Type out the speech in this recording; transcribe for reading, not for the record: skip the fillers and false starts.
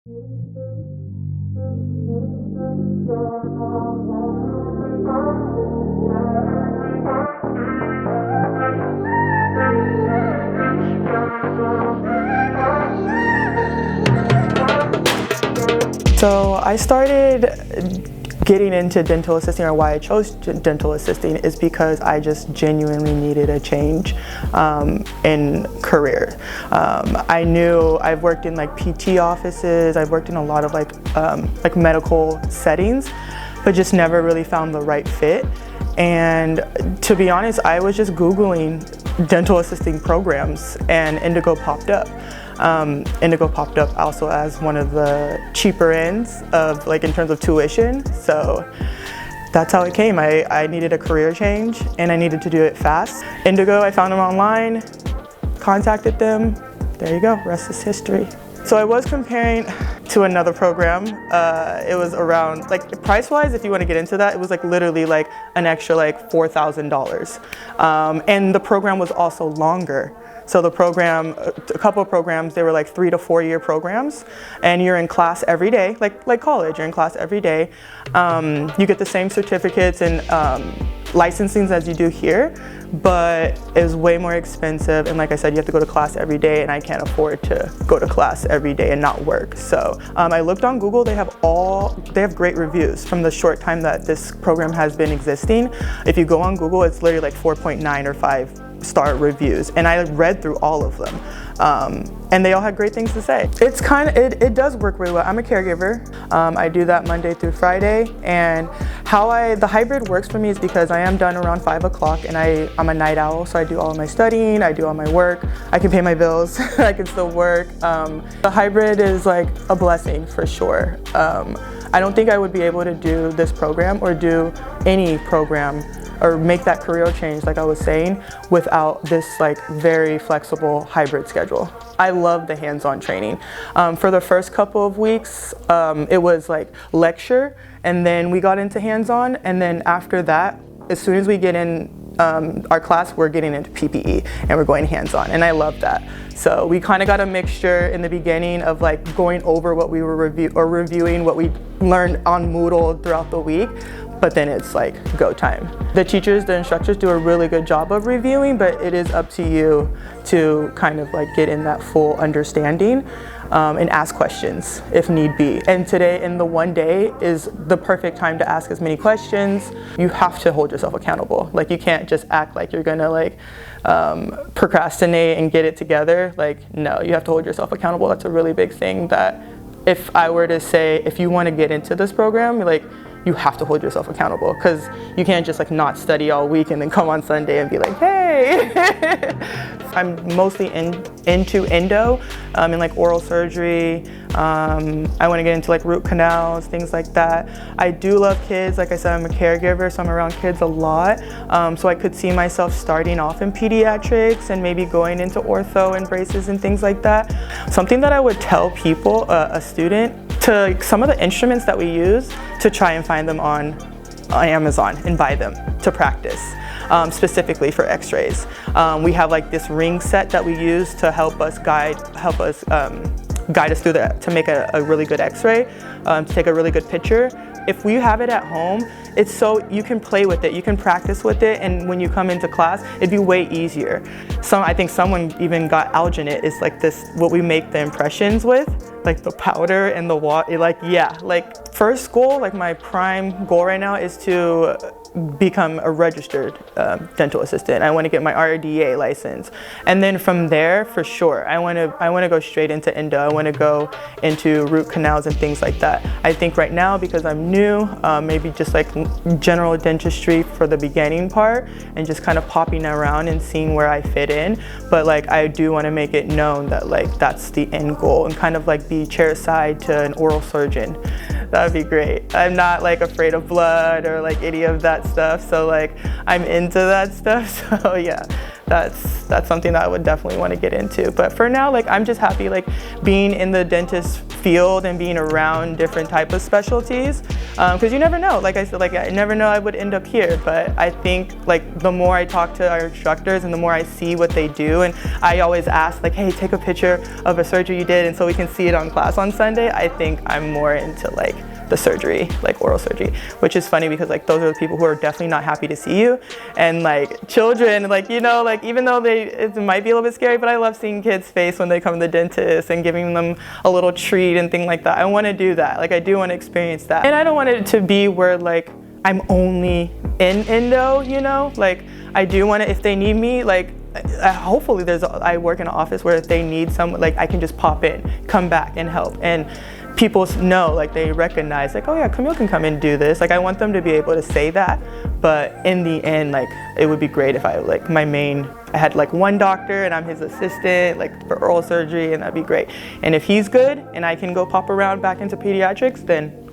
So I started getting into dental assisting, or why I chose dental assisting, is because I just genuinely needed a change in career. I knew I've worked in like PT offices, I've worked in a lot of like medical settings, but just never really found the right fit. And to be honest, I was just Googling dental assisting programs and Indigo popped up. Indigo popped up also as one of the cheaper ends of like in terms of tuition. So that's how it came. I needed a career change and I needed to do it fast. Indigo, I found them online, contacted them. There you go, rest is history. So I was comparing to another program. It was around, like price-wise, if you want to get into that, it was like literally like an extra like $4,000. And the program was also longer. So the program, a couple of programs, they were like 3 to 4 year programs, and you're in class every day, like college, you're in class every day. You get the same certificates and licensings as you do here, but it was way more expensive. And like I said, you have to go to class every day, and I can't afford to go to class every day and not work. So I looked on Google, they have great reviews from the short time that this program has been existing. If you go on Google, it's literally like 4.9 or 5-star reviews, and I read through all of them, and they all had great things to say. It's it does work really well. I'm a caregiver. I do that Monday through Friday, and how the hybrid works for me is because I am done around 5 o'clock, and I'm a night owl, so I do all of my studying, I do all my work, I can pay my bills, I can still work. The hybrid is like a blessing for sure. I don't think I would be able to do this program or do any program or make that career change, like I was saying, without this like very flexible hybrid schedule. I love the hands-on training. For the first couple of weeks, it was like lecture, and then we got into hands-on, and then after that, as soon as we get in our class, we're getting into PPE and we're going hands-on, and I love that. So we kind of got a mixture in the beginning of like going over what we were reviewing what we learned on Moodle throughout the week, but then it's like go time. The teachers, the instructors do a really good job of reviewing, but it is up to you to kind of like get in that full understanding and ask questions if need be. And today, in the one day, is the perfect time to ask as many questions. You have to hold yourself accountable. Like you can't just act like you're gonna like procrastinate and get it together. Like no, you have to hold yourself accountable. That's a really big thing that if I were to say, if you want to get into this program, like you have to hold yourself accountable, because you can't just like not study all week and then come on Sunday and be like, hey. I'm mostly into endo and like oral surgery. I want to get into like root canals, things like that. I do love kids. Like I said, I'm a caregiver, so I'm around kids a lot. So I could see myself starting off in pediatrics and maybe going into ortho and braces and things like that. Something that I would tell people, a student, to some of the instruments that we use, to try and find them on Amazon and buy them to practice, specifically for x-rays. We have like this ring set that we use to help us guide us through to make a really good x-ray, to take a really good picture. If we have it at home, it's so you can play with it, you can practice with it, and when you come into class, it'd be way easier. I think someone even got alginate. It's like this, what we make the impressions with, like the powder and the water. Like yeah, like first goal, like my prime goal right now is to become a registered dental assistant. I want to get my RDA license, and then from there, for sure, I want to go straight into endo. I want to go into root canals and things like that. I think right now, because I'm new, maybe just like general dentistry for the beginning part, and just kind of popping around and seeing where I fit in. But like I do want to make it known that like that's the end goal, and kind of like be chairside to an oral surgeon. That would be great. I'm not like afraid of blood or like any of that stuff, so like I'm into that stuff. So yeah, that's something that I would definitely want to get into. But for now, like, I'm just happy like being in the dentist field and being around different type of specialties, because you never know. Like I said, like I never know I would end up here. But I think like the more I talk to our instructors and the more I see what they do, and I always ask like, hey, take a picture of a surgery you did, and so we can see it on class on Sunday. I think I'm more into like the surgery, like oral surgery, which is funny because like those are the people who are definitely not happy to see you. And like children, like, you know, like even though it might be a little bit scary, but I love seeing kids' face when they come to the dentist and giving them a little treat and thing like that. I want to do that. Like I do want to experience that. And I don't want it to be where like I'm only in endo, you know, like I do want to, if they need me, like hopefully I work in an office where if they need someone, like I can just pop in, come back and help. And people know, like they recognize like, oh yeah, Camille can come and do this. Like I want them to be able to say that. But in the end, like it would be great if I had like one doctor and I'm his assistant, like for oral surgery, and that'd be great. And if he's good and I can go pop around back into pediatrics, then